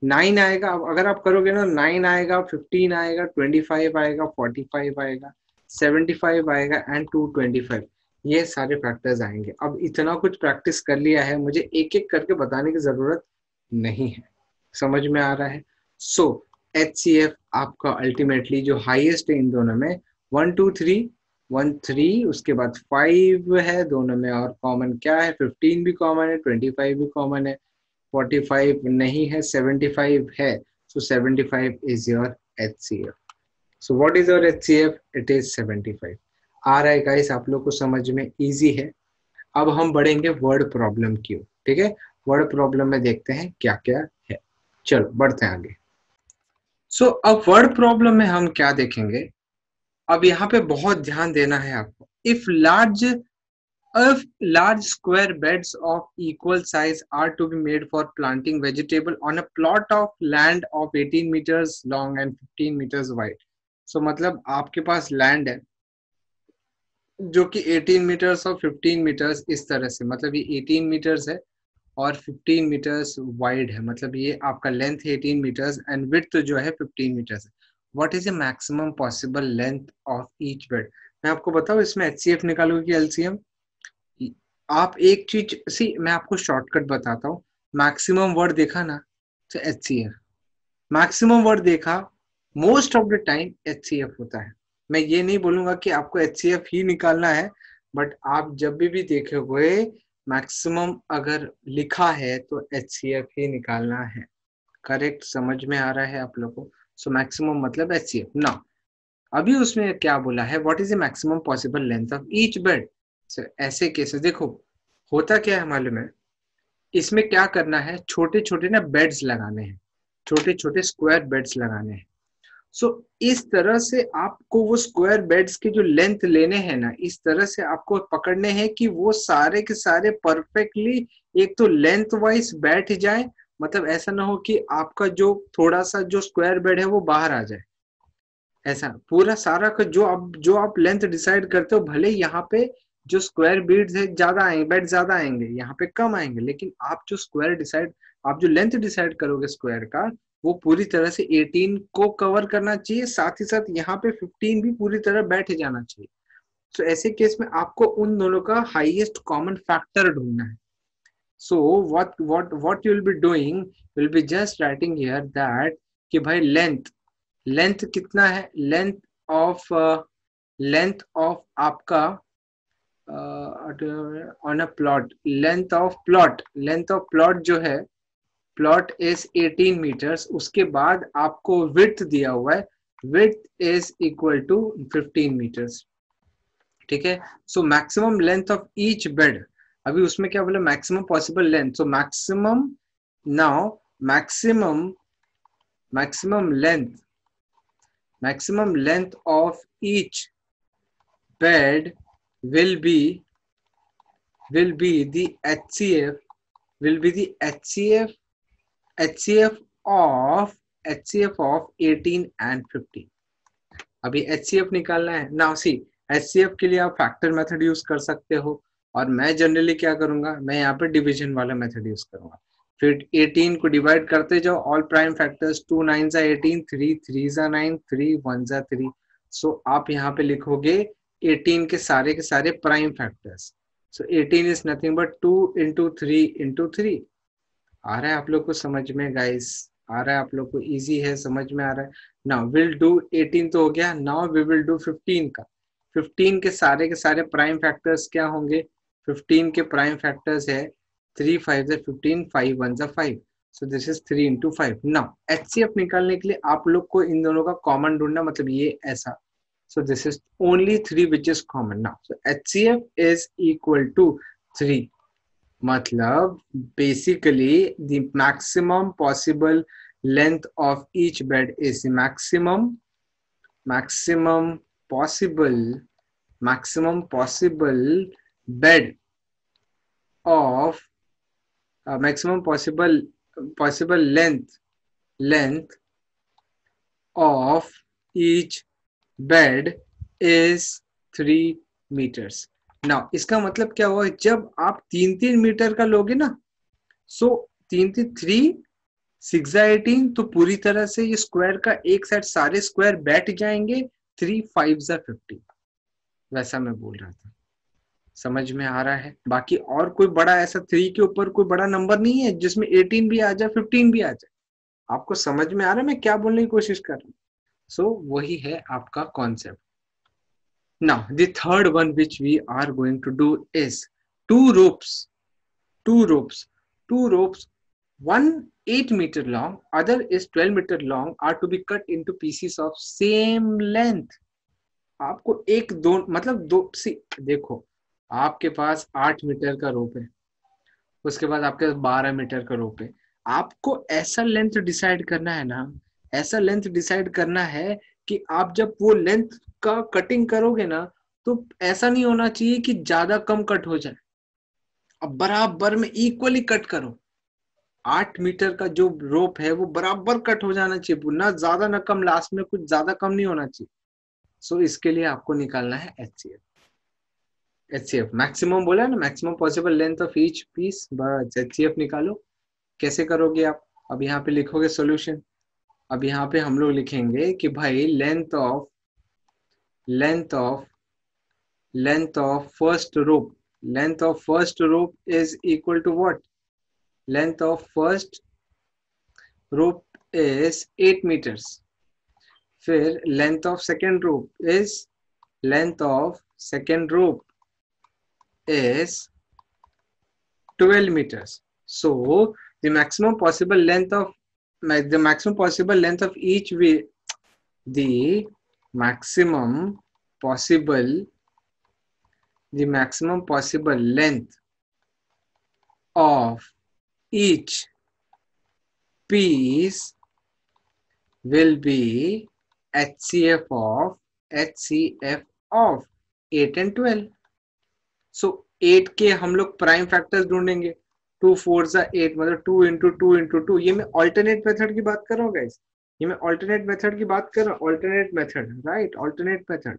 Speaker 1: 9 आएगा। अब अगर आप करोगे ना 9 आएगा 15 आएगा 25 आएगा 45 आएगा 75 आएगा एंड 225, ये सारे फैक्टर्स आएंगे। अब इतना कुछ प्रैक्टिस कर लिया है, मुझे एक एक करके बताने की जरूरत नहीं है, समझ में आ रहा है। सो HCF आपका अल्टीमेटली जो हाईएस्ट है इन दोनों में 1 2 3 1 3 उसके बाद 5 है दोनों में, और कॉमन क्या है 15 भी कॉमन है 25 भी कॉमन है 45 नहीं है 75 है, so 75 is your HCF। so what is your HCF, it is 75। आ रहा है गाइस आप लोग को समझ में, इजी है। अब हम बढ़ेंगे वर्ड प्रॉब्लम की ओर, ठीक है। वर्ड प्रॉब्लम में देखते हैं क्या क्या है, चलो बढ़ते हैं आगे। सो अब वर्ड प्रॉब्लम में हम क्या देखेंगे, अब यहाँ पे बहुत ध्यान देना है आपको। If large square beds of equal size are to be made for planting vegetable on a plot of land of 18 meters long and 15 meters wide. So मतलब आपके पास लैंड है जो कि 18 मीटर्स और 15 मीटर्स इस तरह से, मतलब ये 18 मीटर्स है और 15 मीटर्स वाइड है, मतलब ये आपका लेंथ 18 मीटर्स एंड विड्थ जो है 15 मीटर्स है। What is the maximum possible length of each bed? मैं आपको बताऊं इसमें एचसीएफ निकालोगे कि एलसीएम? आप एक चीज सी, मैं आपको शॉर्टकट बताता हूँ। मैक्सिमम वर्ड देखा ना, तो एचसीएफ। मैक्सिमम वर्ड देखा, most of the time HCF होता है। मैं ये नहीं बोलूंगा कि आपको एचसीएफ ही निकालना है, बट आप जब भी देखोगे मैक्सिमम अगर लिखा है तो एचसीएफ ही निकालना है। करेक्ट? समझ में आ रहा है आप लोगों को? सो मैक्सिमम मतलब एचसीएफ ना। अभी उसमें क्या बोला है, what is the maximum possible length of each bed? ऐसे केसेस देखो, होता क्या है मालूम है, इसमें क्या करना है, छोटे छोटे ना बेड्स लगाने हैं, छोटे छोटे स्क्वायर बेड्स लगाने हैं। सो इस तरह से आपको वो स्क्वायर बेड्स की जो लेंथ लेने हैं ना, इस तरह से आपको पकड़ने हैं कि वो सारे के सारे परफेक्टली एक तो लेंथ वाइज बैठ जाए, मतलब ऐसा ना हो कि आपका जो थोड़ा सा जो स्क्वायर बेड है वो बाहर आ जाए। ऐसा पूरा सारा का जो आप लेंथ डिसाइड करते हो, भले यहाँ पे जो स्क्वायर बीड्स है ज्यादा आएंगे, बेड ज्यादा आएंगे, यहाँ पे कम आएंगे, लेकिन आप जो लेंथ डिसाइड करोगे स्क्वायर का, वो पूरी तरह से 18 को कवर करना चाहिए, साथ ही साथ यहाँ पे 15 भी पूरी तरह बैठ जाना चाहिए। तो ऐसे केस में आपको उन दोनों का हाईएस्ट कॉमन फैक्टर ढूंढना है। So what you will be doing, will be just writing here that कि भाई लेंथ कितना है, लेंथ ऑफ आपका on a plot, length of plot जो है, प्लॉट इज 18 मीटर्स। उसके बाद आपको विड्थ दिया हुआ है, width is equal to 15 meters. ठीक है? So maximum length of each bed, अभी उसमें क्या बोला, maximum possible length. So maximum, now maximum maximum length maximum length of each bed will be the HCF, will be the HCF of 18 and 15। अभी HCF निकालना है। Now see, HCF के लिए आप फैक्टर मेथड यूज कर सकते हो, और मैं जनरली क्या करूंगा, मैं यहाँ पे डिवीजन वाला मेथड यूज करूंगा। फिर 18 को डिवाइड करते जाओ, ऑल प्राइम फैक्टर्स, 2 9 18, 3 3 9, 3 1 3। सो आप यहाँ पे लिखोगे 18 के सारे prime factors. So 18 is nothing but 2 into 3 into 3। आ रहा है आप लोग को समझ में गाइस? आ रहा है आप लोग को? इजी है, समझ में आ रहा है? नाउ विल डू 18 तो हो गया, नाउ वी विल डू 15 का। 15 के सारे प्राइम फैक्टर्स क्या होंगे? 15 के प्राइम फैक्टर्स है 3 5 15, 5 1 5। सो this is 3 into 5। Now HCF निकालने के लिए आप लोग को इन दोनों का कॉमन ढूंढना, मतलब ये ऐसा। So this is only 3 which is common now. So HCF is equal to 3. मतलब basically the maximum possible length of each bed is the maximum possible bed of maximum possible length of each bed is 3 meters। Now इसका मतलब क्या हुआ, जब आप 3 metre का लोगे ना, सो 3 6 18, तो पूरी तरह से ये स्क्वायर का एक साइड सारे स्क्वायर बैठ जाएंगे, 3 5 15। वैसा मैं बोल रहा था, समझ में आ रहा है? बाकी और कोई बड़ा ऐसा 3 के ऊपर कोई बड़ा नंबर नहीं है जिसमें 18 भी आ जाए 15 भी आ जाए। आपको समझ में आ रहा है मैं क्या बोलने की कोशिश कर रहा हूँ? सो वही है आपका concept. Now, the third one which we are going to do is two ropes, two ropes, two ropes, one 8 meter long, other is 12 meter long, are to be cut into pieces of same length। आपको एक दो मतलब दो सी, देखो आपके पास 8 metre का रोप है, उसके बाद आपके पास 12 मीटर का रोप है। आपको ऐसा लेंथ डिसाइड करना है ना ऐसा लेंथ डिसाइड करना है कि आप जब वो लेंथ का कटिंग करोगे ना, तो ऐसा नहीं होना चाहिए कि ज्यादा कम कट हो जाए, अब बराबर में इक्वली कट करो। 8 मीटर का जो रोप है वो बराबर कट हो जाना चाहिए, ना ज्यादा ना कम, लास्ट में कुछ ज्यादा कम नहीं होना चाहिए। सो इसके लिए आपको निकालना है HCF। HCF मैक्सिमम बोला है ना, maximum possible length of each piece, बस HCF निकालो। कैसे करोगे आप? अब यहाँ पे लिखोगे सॉल्यूशन। अब यहाँ पे हम लोग लिखेंगे कि भाई length of length of first rope, length of first rope is equal to what? Length of first rope is 8 meters। फिर length of second rope is, length of second rope is 12 meters. So the maximum possible length of the maximum possible length of each way, the maximum possible the maximum possible length of each piece will be HCF of 8 and 12. सो 8 के हम लोग prime factors ढूंढेंगे। 2 4 8, मतलब 2 into 2 into 2। ये मैं alternate method की बात कर रहा हूँ गाइस, ये मैं ऑल्टरनेट मेथड की बात कर रहा हूँ, alternate method, right, alternate method.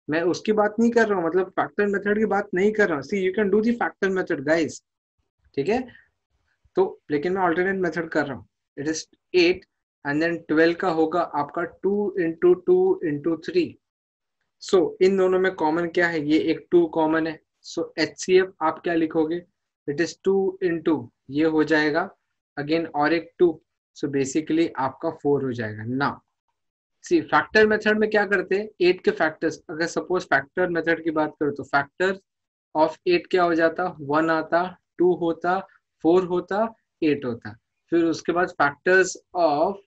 Speaker 1: मैं उसकी बात नहीं कर रहा हूँ, मतलब फैक्टर मेथड की बात नहीं कर रहा हूँ। See you can do the factor method guys, ठीक है। तो लेकिन मैं ऑल्टरनेट मेथड कर रहा हूँ। इट इज 8 एंड देन 12 का होगा आपका 2 इंटू 2 इंटू 3। सो इन दोनों में कॉमन क्या है? ये एक 2 कॉमन है। सो HCF आप क्या लिखोगे? इट इज 2 इंटू, ये हो जाएगा अगेन और एक 2, सो बेसिकली आपका 4 हो जाएगा ना। सी फैक्टर मेथड में क्या करते हैं, 8 के फैक्टर्स, अगर सपोज फैक्टर मेथड की बात करो तो फैक्टर ऑफ 8 क्या हो जाता? 1 आता, 2 होता, 4 होता, 8 होता। फिर उसके बाद फैक्टर्स ऑफ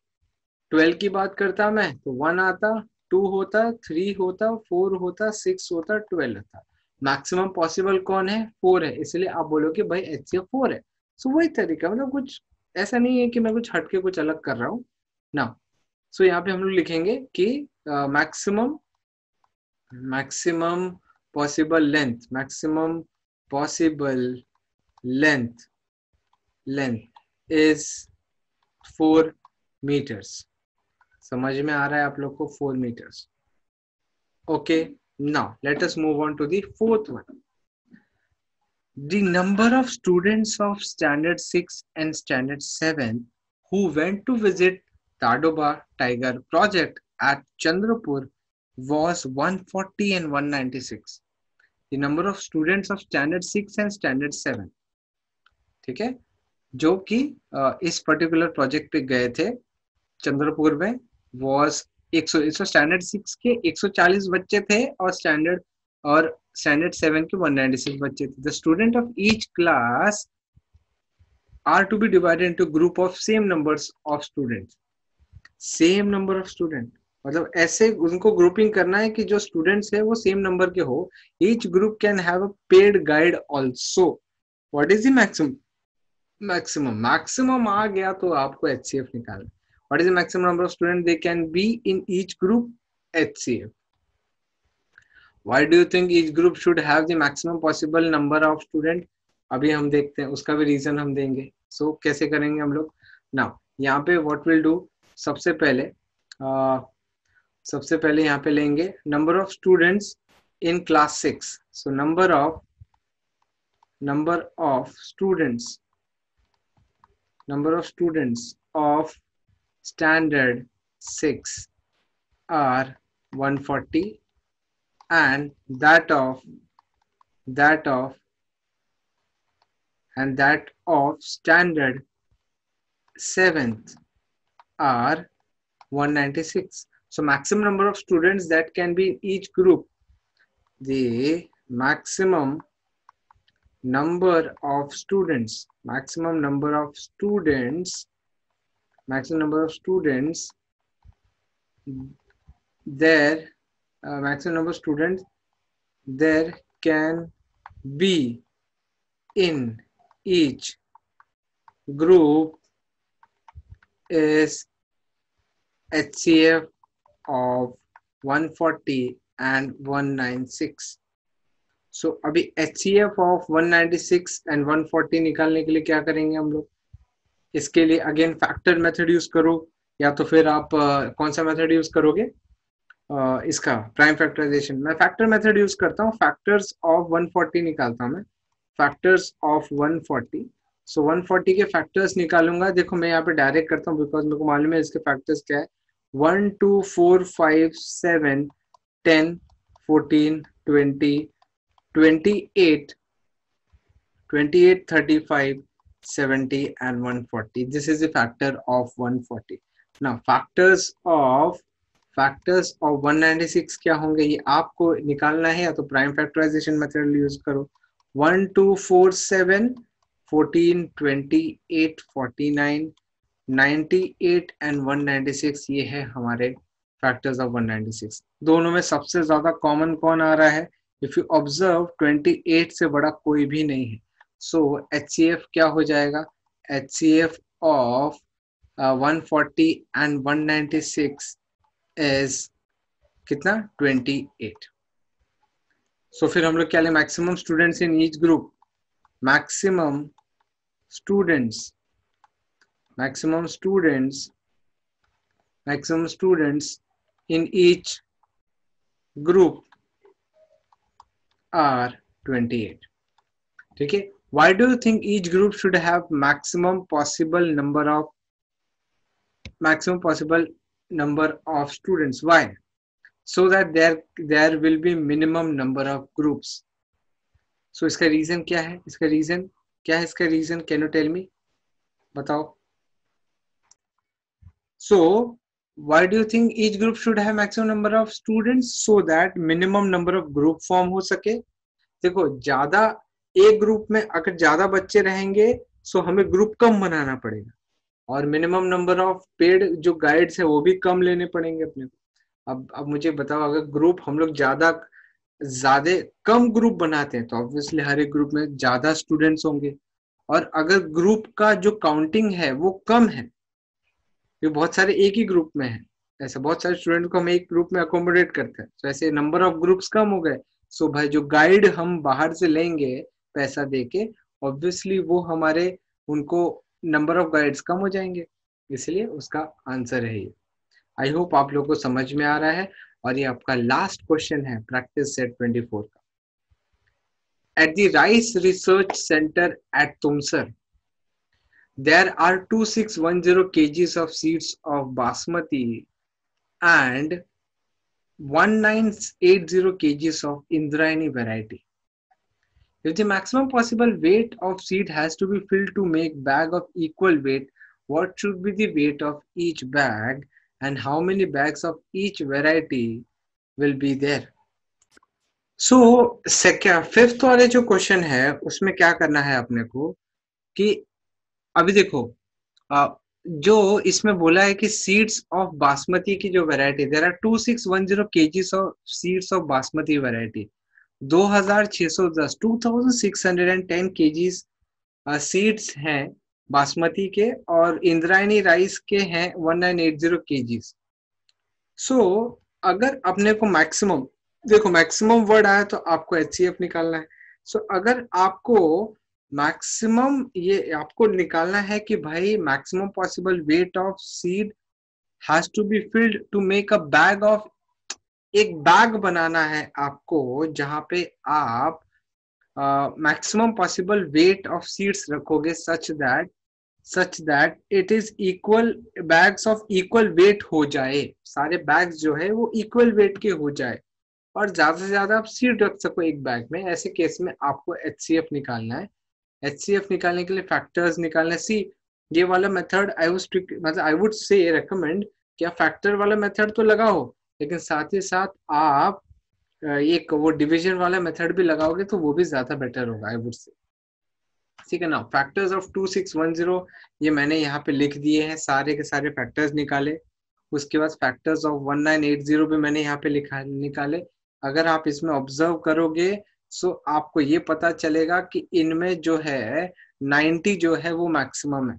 Speaker 1: 12 की बात करता मैं तो 1 आता, 2 होता, 3 होता, 4 होता, 6 होता, 12 होता। मैक्सिमम पॉसिबल कौन है? 4 है, इसलिए आप बोलोगे भाई HCF 4 है। सो वही तरीका, मतलब कुछ ऐसा नहीं है कि मैं कुछ हटके कुछ अलग कर रहा हूँ ना। सो यहाँ पे हम लोग लिखेंगे कि maximum maximum possible length, maximum possible length length is 4 meters। समझ में आ रहा है आप लोग को? 4 meters। Okay, now let us move on to the fourth one. The number of students of standard 6 and standard 7 who went to visit Tadoba Tiger project at Chandrapur was 140 and 196. The number of students of standard 6 and standard 7, ठीक है, जो कि इस particular project पे गए थे चंद्रपुर में, was 100 standard 6 के 140 बच्चे थे और स्टैंडर्ड 7 के 196 बच्चे थे। The student of each class are to be divided into group of same numbers of students. Same number of student मतलब ऐसे उनको ग्रुपिंग करना है कि जो स्टूडेंट्स है वो सेम नंबर के हो। Each group can have a paid guide also. What is the maximum? Maximum आ गया तो आपको HCF निकालना। What is the maximum number of students they can be in each group? HCF. Why do you think each group should have the maximum possible number of students? अभी हम देखते हैं, उसका भी रीजन हम देंगे। सो कैसे करेंगे हम लोग? नाउ यहाँ पे व्हाट विल डू, सबसे पहले यहाँ पे लेंगे number of students in class 6। So number of students of standard 6 are 140 and that of standard 7th are 196. So maximum number of students that can be in each group, the maximum number of students there maximum number of students there can be in each group is HCF of 140 and 196. सो अभी HCF of 196 and 140 निकालने के लिए क्या करेंगे हम लोग? इसके लिए अगेन फैक्टर मेथड यूज करो, या तो फिर आप कौन सा मेथड यूज करोगे? इसका प्राइम फैक्टराइजेशन। मैं फैक्टर मेथड यूज करता हूँ, फैक्टर्स ऑफ 140 निकालता हूँ मैं, फैक्टर्स ऑफ 140। सो 140 के फैक्टर्स निकालूंगा। देखो मैं यहाँ पे डायरेक्ट करता हूँ बिकॉज मेरे को मालूम है इसके फैक्टर्स क्या है। 1 2 4 5 7 10 14 20 28 28 35 70 and 140. This is the factor of 140. Now factors of 196 क्या होंगे ये आपको निकालना है, या तो प्राइम फैक्टराइजेशन मेथड यूज करो। 1 2 4 7 14 28 49 98 एंड 196, ये है हमारे फैक्टर्स ऑफ 196। दोनों में सबसे ज्यादा कॉमन कौन आ रहा है? इफ यू ऑब्जर्व 28 से बड़ा कोई भी नहीं है। सो HCF क्या हो जाएगा? HCF ऑफ 140 एंड 196 इज कितना? 28। सो फिर हम लोग क्या ले? Maximum students in each group, maximum students in each group are 28. ठीक है? Why do you think each group should have maximum possible number of students? Why? So that there will be minimum number of groups. So इसका reason क्या है? इसका reason can you tell me? बताओ। So why do you think each group should have maximum number of students? So that minimum number of group form हो सके। देखो ज्यादा एक ग्रुप में अगर ज्यादा बच्चे रहेंगे सो हमें ग्रुप कम बनाना पड़ेगा, और मिनिमम नंबर ऑफ पेड जो गाइड्स है वो भी कम लेने पड़ेंगे अपने को। अब मुझे बताओ, अगर ग्रुप हम लोग ज्यादा कम ग्रुप बनाते हैं तो ऑब्वियसली हर एक ग्रुप में ज्यादा स्टूडेंट्स होंगे, और अगर ग्रुप का जो काउंटिंग है वो कम है, ये बहुत सारे एक ही ग्रुप में है, ऐसे बहुत सारे स्टूडेंट को हम एक ग्रुप में अकोमोडेट करते हैं, तो ऐसे नंबर ऑफ ग्रुप्स कम हो गए। सो भाई जो गाइड हम बाहर से लेंगे पैसा देके, ऑब्वियसली वो हमारे उनको नंबर ऑफ गाइड्स कम हो जाएंगे, इसलिए उसका आंसर है ये। आई होप आप लोगों को समझ में आ रहा है। और ये आपका लास्ट क्वेश्चन है प्रैक्टिस सेट 24 का। At the rice research centre at Tumsar there are 2610 kgs of seeds of basmati and 1980 kgs of Indrayani variety. If the maximum possible weight of seed has to be filled to make bag of equal weight, what should be the weight of each bag and how many bags of each variety will be there? So fifth वाले जो question है उसमें क्या करना है अपने को कि अभी देखो जो इसमें बोला है कि सीड्स ऑफ बासमती की जो variety, there are 2610 KGs of seeds of basmati variety, 2610 2610 KGs seeds हैं बासमती के, और इंद्रायणी राइस के हैं 1980 केजीज। सो अगर अपने को मैक्सिमम, देखो मैक्सिमम वर्ड आया तो आपको HCF निकालना है। सो अगर आपको मैक्सिमम ये आपको निकालना है कि भाई maximum possible weight of seed has to be filled to make a bag of, एक बैग बनाना है आपको जहां पे आप maximum possible weight of seeds रखोगे such that it is equal, bags of equal weight हो जाए, सारे बैग्स जो है वो इक्वल वेट के हो जाए, और ज्यादा से ज्यादा आप सीड रख सको एक बैग में। ऐसे केस में आपको HCF निकालना है। HCF निकालने के लिए फैक्टर्स निकालने, सी ये वाला method I would say recommend कि आप फैक्टर वाला मेथड तो लगाओ, लेकिन साथ ही साथ आप एक वो डिवीजन वाला मेथड भी लगाओगे तो वो भी ज्यादा बेटर होगा, आई वुड से। ठीक है ना? फैक्टर्स ऑफ 2610 ये मैंने यहाँ पे लिख दिए हैं, सारे के सारे फैक्टर्स निकाले। उसके बाद फैक्टर्स ऑफ 1980 भी मैंने यहाँ पे निकाले। अगर आप इसमें ऑब्जर्व करोगे सो आपको ये पता चलेगा कि इनमें जो है 90 जो है वो मैक्सिमम है,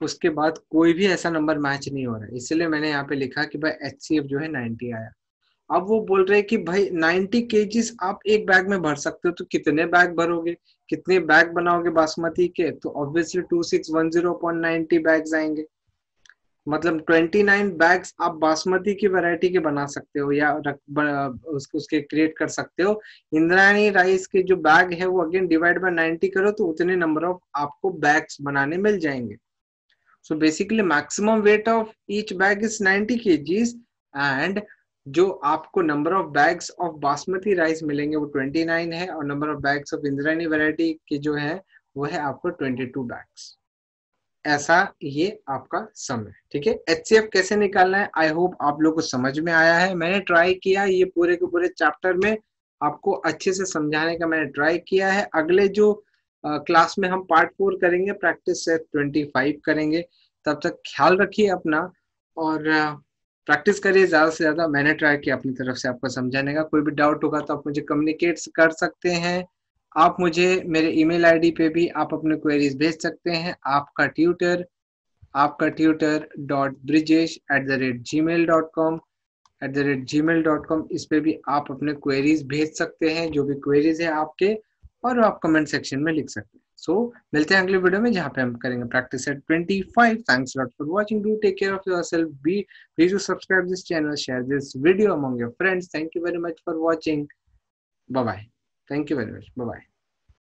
Speaker 1: उसके बाद कोई भी ऐसा नंबर मैच नहीं हो रहा है, इसलिए मैंने यहाँ पे लिखा कि भाई HCF जो है 90 आया। अब वो बोल रहे हैं कि भाई 90 केजीज आप एक बैग में भर सकते हो, तो कितने बैग भरोगे, कितने बैग बनाओगे बासमती के, तो ऑब्वियसली 2610.90 बैग्स आएंगे। मतलब 29 बैग्स आप बासमती की वैरायटी के बना सकते हो या उसके क्रिएट कर सकते हो। इंद्रायणी राइस के जो बैग है वो अगेन डिवाइड बाय 90 करो तो उतने नंबर ऑफ आपको बैग्स बनाने मिल जाएंगे। So basically maximum weight of each bag is 90 kgs and जो आपको number of bags of basmati rice मिलेंगे वो 29 है, और number of bags of Indrayani variety के जो है वो है आपको 22 बैग्स। ऐसा ये आपका सम है, ठीक है। HCF कैसे निकालना है, आई होप आप लोग को समझ में आया है। मैंने ट्राई किया ये पूरे के पूरे चैप्टर में आपको अच्छे से समझाने का मैंने ट्राई किया है। अगले जो क्लास में हम पार्ट 4 करेंगे, प्रैक्टिस सेट 25 करेंगे। तब तक ख्याल रखिए अपना और प्रैक्टिस करिए ज्यादा से ज्यादा। मैंने ट्राई किया अपनी तरफ से आपको समझाने का। कोई भी डाउट होगा तो आप मुझे कम्युनिकेट कर सकते हैं। आप मुझे मेरे ईमेल आईडी पे भी आप अपने क्वेरीज भेज सकते हैं। आपका ट्यूटर .brijesh@gmail.com इस पे भी आप अपने क्वेरीज भेज सकते हैं, जो भी क्वेरीज है आपके, और आप कमेंट सेक्शन में लिख सकते हैं। सो मिलते हैं अगले वीडियो में जहाँ पे हम करेंगे practice set 25। Thanks lot for watching, do take care of yourself, be please do subscribe this channel, share this video among your friends. Thank you very much for watching, bye bye. Thank you very much, bye bye.